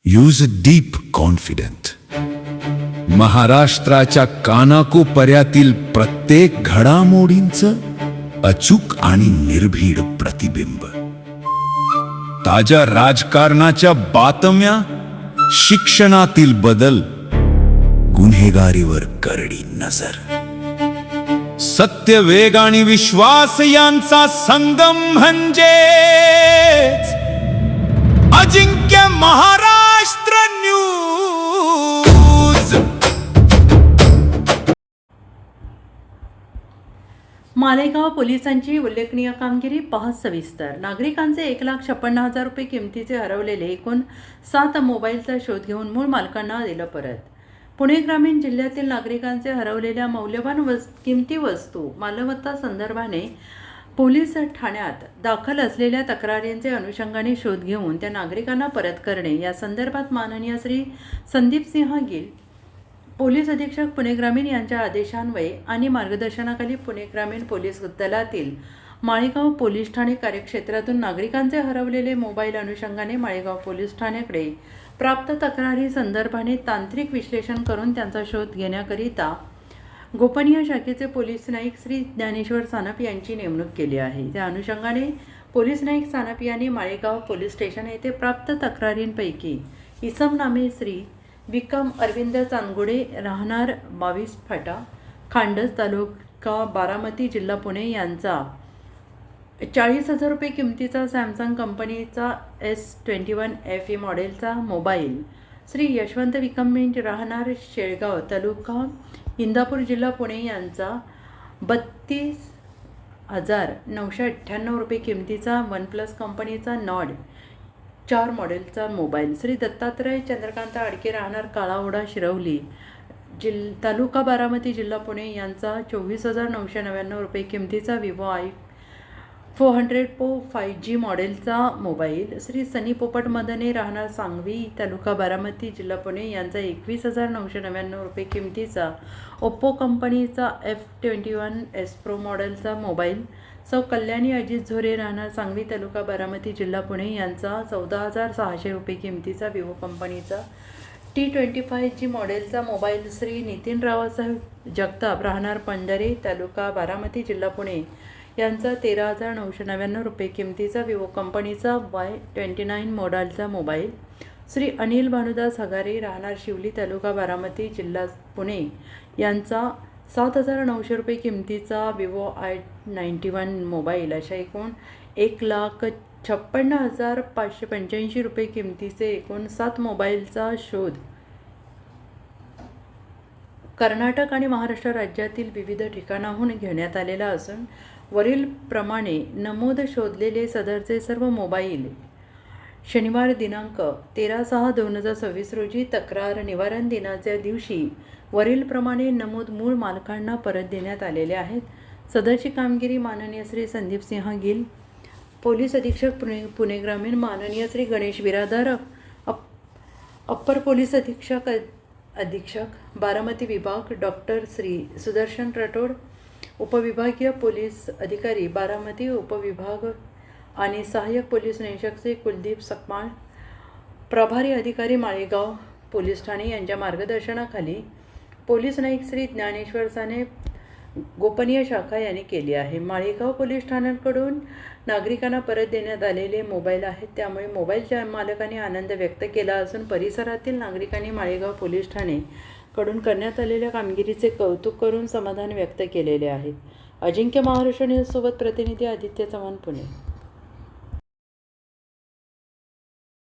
Use deep confident. महाराष्ट्राच्या कानाकोपऱ्यातील प्रत्येक घडामोडींचं अचूक आणि निर्भीड प्रतिबिंब. ताज्या राजकारणाच्या बातम्या, शिक्षणातील बदल, गुन्हेगारीवर करडी नजर. सत्य, वेग आणि विश्वास यांचा संगम म्हणजे अजिंक्य महाराष्ट्र न्यूज. मालेगाव पोलिसांची उल्लेखनीय कामगिरी पहा सविस्तर. नागरिकांचे 1,56,000 रुपये किमतीचे हरवलेले एकूण 7 मोबाईलचा शोध घेऊन मूळ मालकांना दिलं परत. पुणे ग्रामीण जिल्ह्यातील नागरिकांचे हरवलेल्या मौल्यवान किमती वस्तू मालमत्ता संदर्भाने पोलीस ठाण्यात दाखल असलेल्या तक्रारींचे अनुषंगाने शोध घेऊन त्या नागरिकांना परत करणे या संदर्भात माननीय श्री संदीप सिंह गिल, पोलीस अधीक्षक पुणे ग्रामीण यांच्या आदेशान्वये आणि मार्गदर्शनाखाली पुणे ग्रामीण पोलीस दलातील माळेगाव पोलीस ठाणे कार्यक्षेत्रातून नागरिकांचे हरवलेले मोबाईल अनुषंगाने माळेगाव पोलीस ठाण्याकडे प्राप्त तक्रारी संदर्भाने तांत्रिक विश्लेषण करून त्यांचा शोध घेण्याकरिता गोपनीय शाखेचे पोलीस नाईक श्री ज्ञानेश्वर सानप यांची नेमणूक केली आहे. त्या अनुषंगाने पोलीस नाईक सानप यांनी माळेगाव पोलीस स्टेशन येथे प्राप्त तक्रारींपैकी इसम नामे श्री विक्रम अरविंद चांदगुडे, राहणार 22 फाटा, खांडस, तालुका बारामती, जिल्हा पुणे यांचा 40,000 रुपये किमतीचा सॅमसंग कंपनीचा S21 FE मॉडेलचा मोबाईल, श्री यशवंत विकमेंट, राहणार शेळगाव, तालुका इंदापूर, जिल्हा पुणे यांचा 32,998 रुपये किमतीचा OnePlus कंपनीचा नॉड 4 मॉडेलचा मोबाईल, श्री दत्तात्रय चंद्रकांत आडके, राहणार काळाओढा, शिरवली, तालुका बारामती, जिल्हा पुणे यांचा 24,999 रुपये किमतीचा विवो i400 Pro 5G मॉडेलचा मोबाईल, श्री सनी पोपट मदने, राहणार सांगवी, तालुका बारामती, जिल्हा पुणे यांचा 21,999 रुपये किमतीचा ओप्पो कंपनीचा F21s Pro मॉडेलचा मोबाईल, सौ कल्याणी अजित झोरे, राहणार सांगवी, तालुका बारामती, जिल्हा पुणे यांचा 14,600 रुपये किमतीचा विवो कंपनीचा T25G मॉडेलचा मोबाईल, श्री नितीन रावसाहेब जगताप, राहणार पंढरे, तालुका बारामती, जिल्हा पुणे यांचा 13,999 रुपये किमतीचा विवो कंपनीचा Y29 मॉडेलचा मोबाईल, श्री अनिल भानुदास हगारे, राहणार शिवली, तालुका बारामती, जिल्हा पुणे यांचा 7,900 रुपये किमतीचा विवो i91 मोबाईल, अशा एकूण 1,56,585 रुपये किमतीचे एकूण 7 मोबाईलचा शोध कर्नाटक आणि महाराष्ट्र राज्यातील विविध ठिकाणाहून घेण्यात आलेला असून वरील प्रमाणे नमूद शोधलेले सदरचे सर्व मोबाईल शनिवार दिनांक 13/6/2026 रोजी तक्रार निवारण दिनाच्या दिवशी वरील प्रमाणे नमूद मूळ मालकांना परत देण्यात आलेले आहेत. सदरची कामगिरी माननीय श्री संदीप सिंह गिल, पोलीस अधीक्षक पुणे ग्रामीण, माननीय श्री गणेश बिरादार, अप्पर पोलीस अधीक्षक बारामती विभाग, डॉक्टर श्री सुदर्शन राठोड, उपविभागीय पोलीस अधिकारी बारामती उपविभाग आणि सहाय्यक पोलीस निरीक्षक श्री कुलदीप सकमाळ, प्रभारी अधिकारी माळेगाव पोलीस ठाणे यांच्या मार्गदर्शनाखाली पोलीस नाईक श्री ज्ञानेश्वर साने, गोपनीय शाखा यांनी केली आहे. माळेगाव पोलीस ठाण्याकडून नागरिकांना परत देण्यात आलेले मोबाईल आहेत, त्यामुळे मोबाईलच्या मालकांनी आनंद व्यक्त केला असून परिसरातील नागरिकांनी माळेगाव पोलीस ठाणे कडून करण्यात आलेल्या कामगिरीचे कौतुक करून समाधान व्यक्त केलेले आहे. अजिंक्य महाराष्ट्र न्यूज सोबत प्रतिनिधी आदित्य चव्हाण, पुणे.